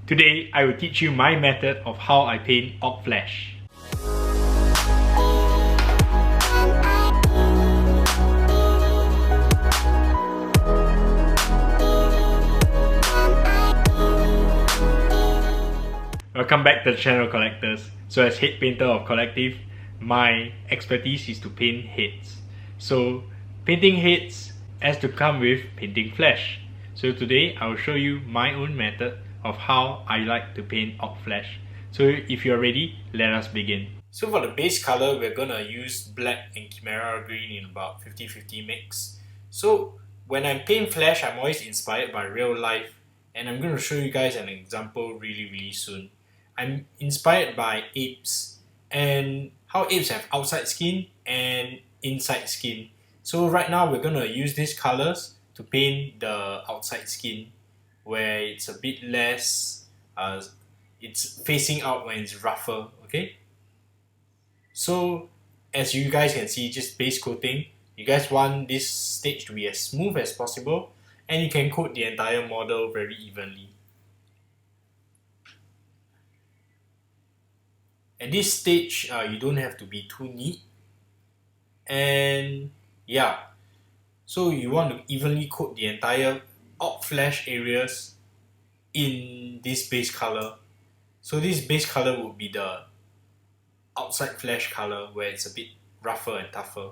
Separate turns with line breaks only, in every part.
Today, I will teach you my method of how I paint Ork Flesh. Welcome back to the channel, collectors. So as head painter of Kolectiv, my expertise is to paint heads. So painting heads has to come with painting flesh. So today I will show you my own method of how I like to paint Ork Flesh. So if you're ready, let us begin. So for the base color, we're gonna use black and Kimera green in about 50-50 mix. So when I paint flesh, I'm always inspired by real life, and I'm gonna show you guys an example really soon. I'm inspired by apes and how apes have outside skin and inside skin. So right now we're gonna use these colors to paint the outside skin, where it's a bit less, it's facing out when it's rougher, okay? So as you guys can see, just base coating. You guys want this stage to be as smooth as possible, and you can coat the entire model very evenly. At this stage, you don't have to be too neat, and yeah, so you want to evenly coat the entire Ork Flesh areas in this base color. So this base color would be the outside flesh color, where it's a bit rougher and tougher.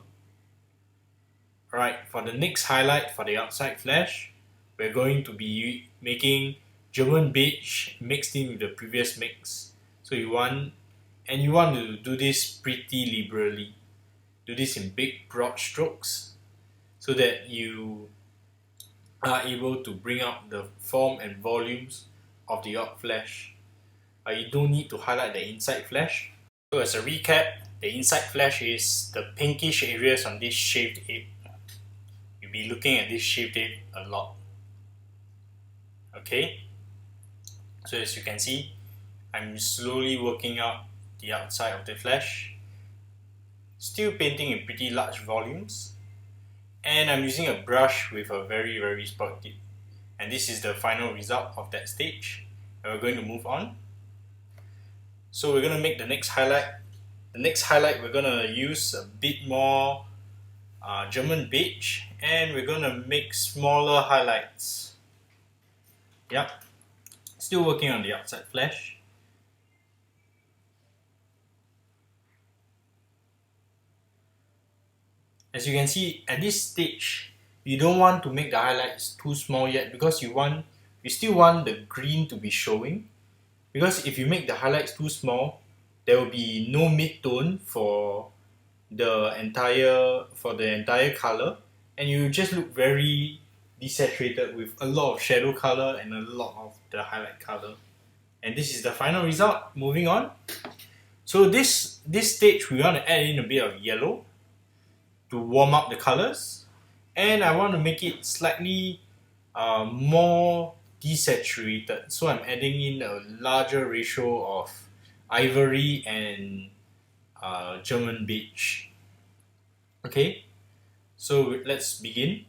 Alright, for the next highlight for the outside flesh, we're going to be making German beige mixed in with the previous mix. So you want to do this pretty liberally. Do this in big broad strokes so that you are able to bring out the form and volumes of the Ork Flesh. You don't need to highlight the inside flesh. So as a recap, the inside flesh is the pinkish areas on this shaved ape. You'll be looking at this shaved ape a lot. Okay? So as you can see, I'm slowly working out the outside of the flesh, still painting in pretty large volumes, and I'm using a brush with a very spot tip, and this is the final result of that stage, and we're going to move on. So we're going to make the next highlight. The next highlight, we're going to use a bit more German beige, and we're going to make smaller highlights. Yep, still working on the outside flesh. As you can see, at this stage, you don't want to make the highlights too small yet, because you still want the green to be showing. Because if you make the highlights too small, there will be no mid-tone for the entire color, and you just look very desaturated with a lot of shadow color and a lot of the highlight color. And this is the final result. Moving on. So this stage, we want to add in a bit of yellow to warm up the colors, and I want to make it slightly more desaturated, so I'm adding in a larger ratio of ivory and German beige. Okay, so let's begin.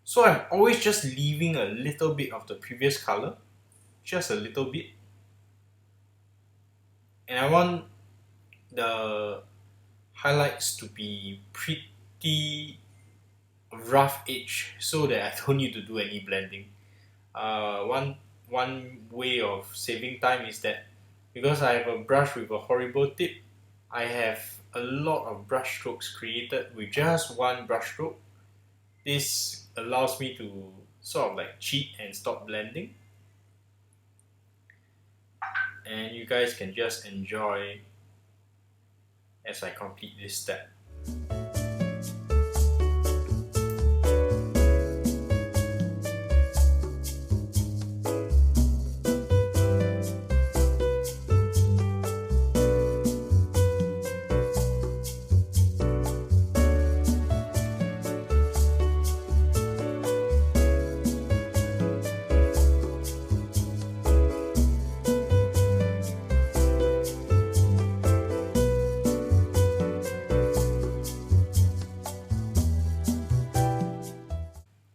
So I'm always just leaving a little bit of the previous color, just a little bit, and I want the highlights to be pretty rough edge, so that I don't need to do any blending. One way of saving time is that because I have a brush with a horrible tip, I have a lot of brush strokes created with just one brush stroke. This allows me to sort of like cheat and stop blending, and you guys can just enjoy as I complete this step.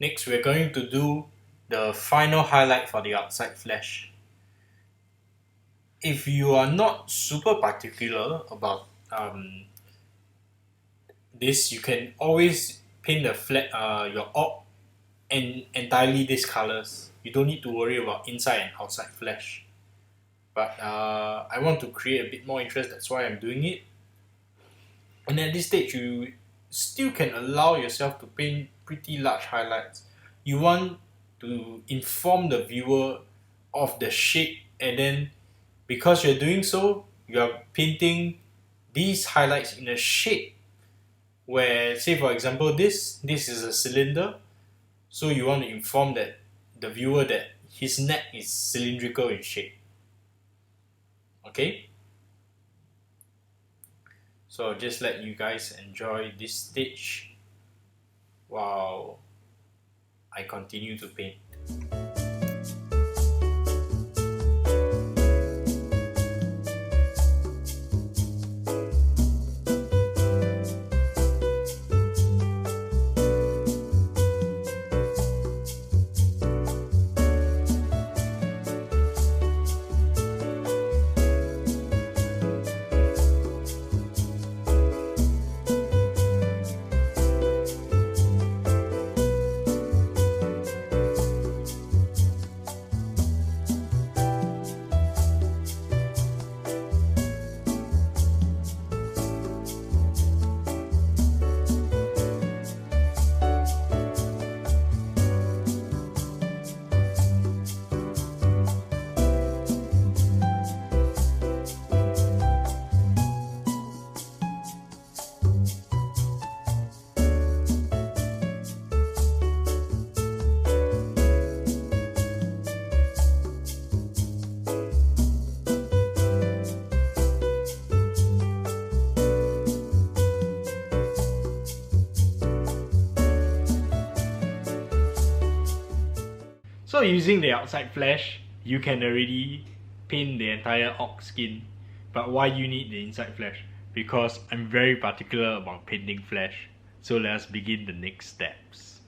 Next, we're going to do the final highlight for the outside flesh. If you are not super particular about this, you can always paint the your orc entirely these colors. You don't need to worry about inside and outside flesh. But I want to create a bit more interest, that's why I'm doing it. And at this stage, you still can allow yourself to paint pretty large highlights. You want to inform the viewer of the shape, and then because you're doing so, you are painting these highlights in a shape where, say for example, this is a cylinder, so you want to inform that the viewer that his neck is cylindrical in shape. Okay? So I'll just let you guys enjoy this stage while I continue to paint. So using the outside flesh, you can already paint the entire orc skin. But why you need the inside flesh? Because I'm very particular about painting flesh. So let us begin the next steps.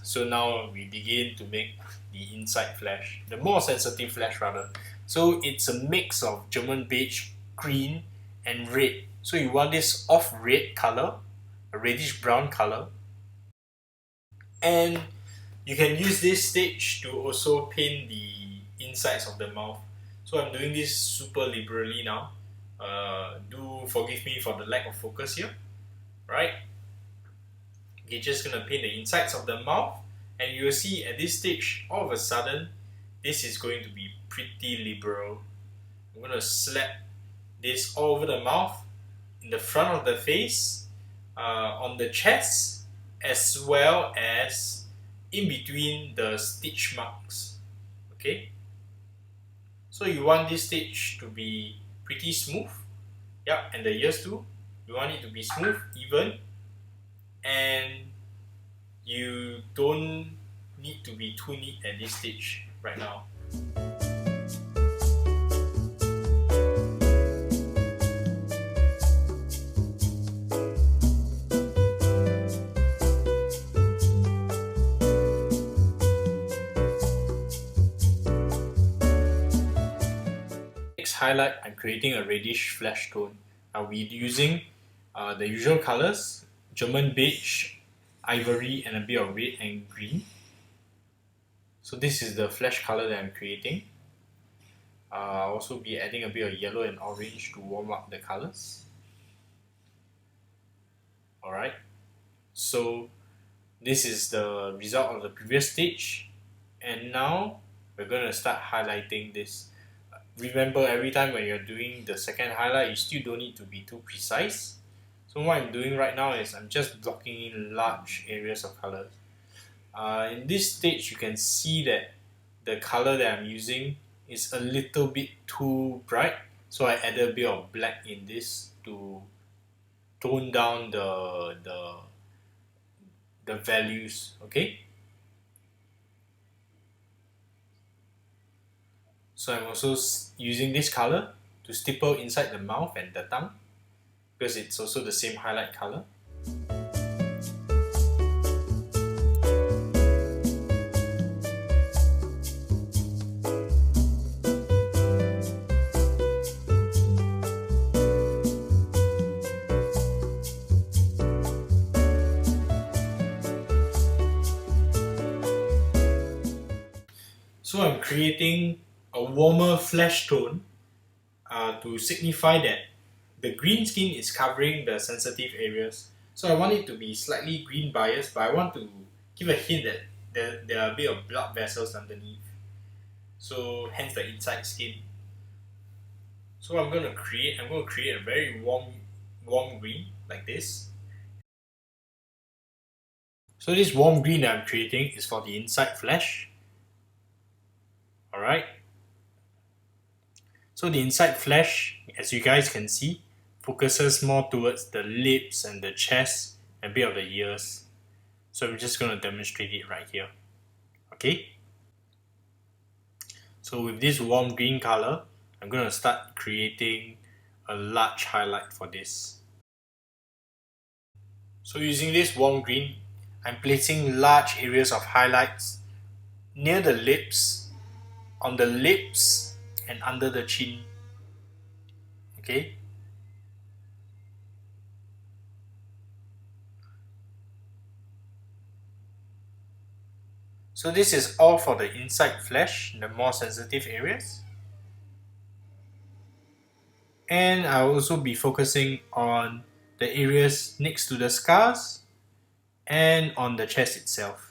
So now we begin to make the inside flesh, the more sensitive flesh rather. So it's a mix of German beige, green and red. So you want this off red color, a reddish brown color. And you can use this stage to also paint the insides of the mouth. So I'm doing this super liberally now. Do forgive me for the lack of focus here. Right? You're just gonna paint the insides of the mouth, and you'll see at this stage, all of a sudden, this is going to be pretty liberal. I'm gonna slap this all over the mouth, in the front of the face, on the chest, as well as in between the stitch marks. Okay, so you want this stitch to be pretty smooth. Yep, and the ears too. You want it to be smooth, even, and you don't need to be too neat at this stage right now. Highlight, I'm creating a reddish flesh tone. I'll be using the usual colors, German beige, ivory, and a bit of red and green. So this is the flesh color that I'm creating. I'll also be adding a bit of yellow and orange to warm up the colors. Alright, so this is the result of the previous stage, and now we're going to start highlighting this. Remember, every time when you're doing the second highlight, you still don't need to be too precise. So what I'm doing right now is I'm just blocking in large areas of color. In this stage, you can see that the color that I'm using is a little bit too bright. So I added a bit of black in this to tone down the values, okay? So I'm also using this color to stipple inside the mouth and the tongue, because it's also the same highlight color. So I'm creating a warmer flesh tone to signify that the green skin is covering the sensitive areas. So I want it to be slightly green biased, but I want to give a hint that there are a bit of blood vessels underneath. So hence the inside skin. So I'm going to create a very warm green like this. So this warm green that I'm creating is for the inside flesh. Alright. So the inside flesh, as you guys can see, focuses more towards the lips and the chest and a bit of the ears. So I'm just going to demonstrate it right here. Okay. So with this warm green color, I'm going to start creating a large highlight for this. So using this warm green, I'm placing large areas of highlights near the lips, on the lips and under the chin. Okay. So this is all for the inside flesh, the more sensitive areas. And I'll also be focusing on the areas next to the scars and on the chest itself.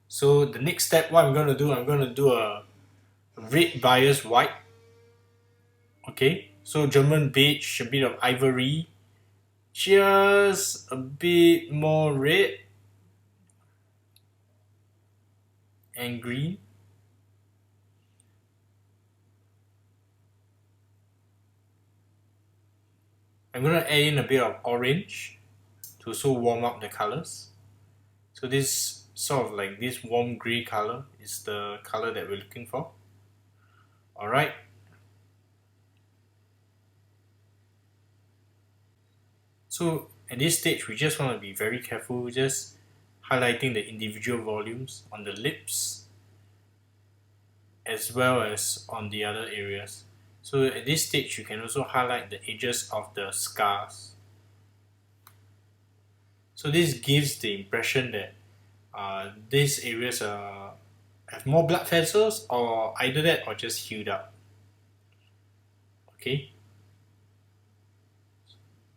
So the next step, what I'm going to do a red bias white. Okay, so German beige, a bit of ivory, just a bit more red and green. I'm going to add in a bit of orange to also warm up the colors. So this sort of like this warm grey color is the color that we're looking for. Alright. So at this stage, we just want to be very careful, just highlighting the individual volumes on the lips as well as on the other areas. So at this stage, you can also highlight the edges of the scars. So this gives the impression that these areas have more blood vessels, or either that or just healed up. Okay.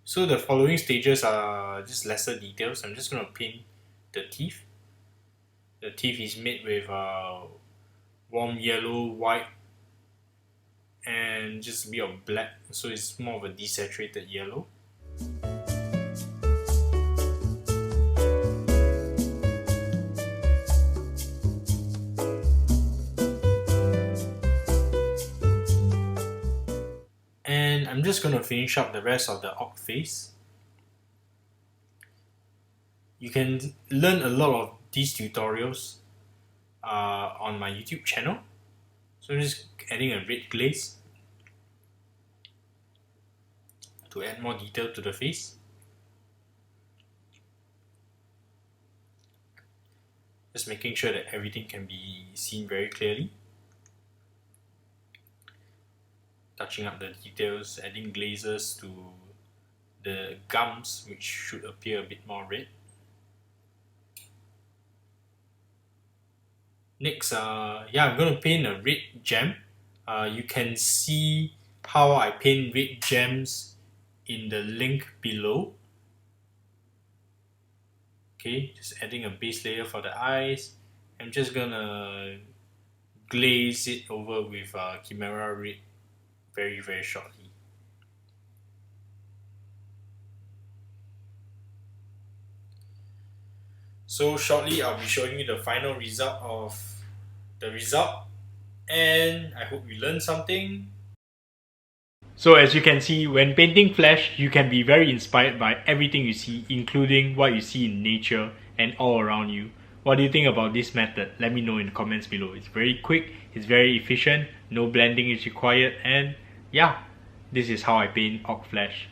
So the following stages are just lesser details. I'm just going to paint the teeth. The teeth is made with warm yellow, white, and just a bit of black. So it's more of a desaturated yellow. And I'm just going to finish up the rest of the orc face. You can learn a lot of these tutorials on my YouTube channel. So I'm just adding a red glaze to add more detail to the face. Just making sure that everything can be seen very clearly. Touching up the details, adding glazes to the gums, which should appear a bit more red. Next, I'm going to paint a red gem. You can see how I paint red gems in the link below. Okay, just adding a base layer for the eyes. I'm just gonna glaze it over with Kimera red very shortly. So shortly I'll be showing you the final result of the result, and I hope you learned something. So as you can see, when painting flesh, you can be very inspired by everything you see, including what you see in nature and all around you. What do you think about this method? Let me know in the comments below. It's very quick, it's very efficient, no blending is required, and yeah, this is how I paint orc flesh.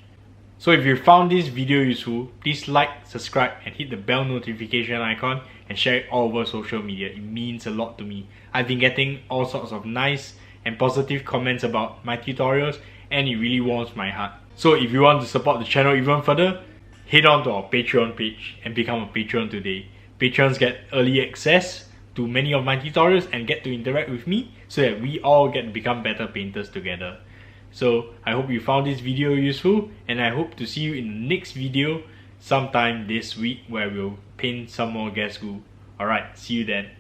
So if you found this video useful, please like, subscribe, and hit the bell notification icon and share it all over social media. It means a lot to me. I've been getting all sorts of nice and positive comments about my tutorials, and it really warms my heart. So if you want to support the channel even further, head on to our Patreon page and become a patron today. Patrons get early access to many of my tutorials and get to interact with me so that we all get to become better painters together. So I hope you found this video useful, and I hope to see you in the next video sometime this week where we'll paint some more Ghazghkull. Alright, see you then.